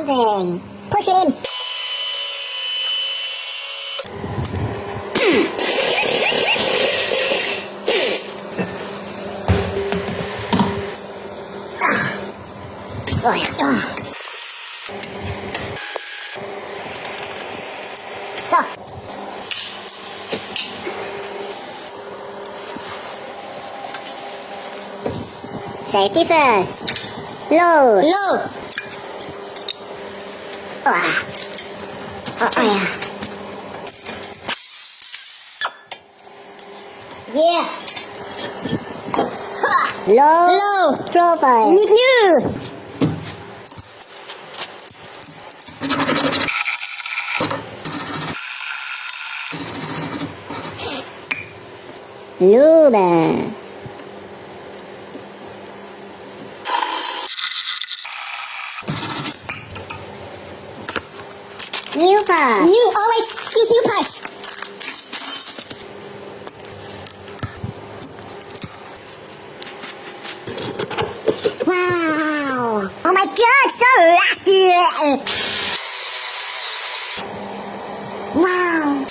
something. Push it in. Oh, yeah. Oh. So. Safety first. Low. Low. Oh, yeah. Yeah. Low. Low. Profile. New. Lube. New part. New, always use new parts. Wow. Oh my god, so rusty. Wow.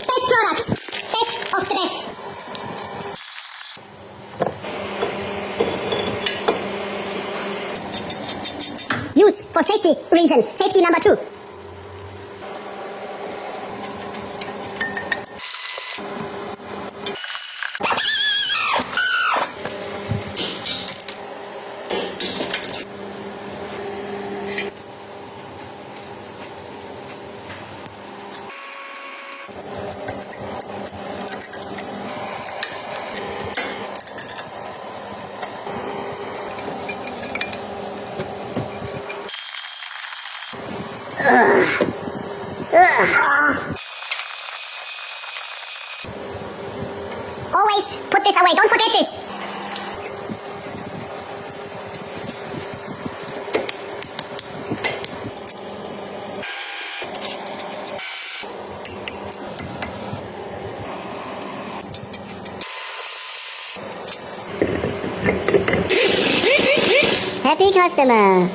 Best product. Best of the best. Use for safety reason. Safety number 2. Always put this away. Don't forget this. Happy customer.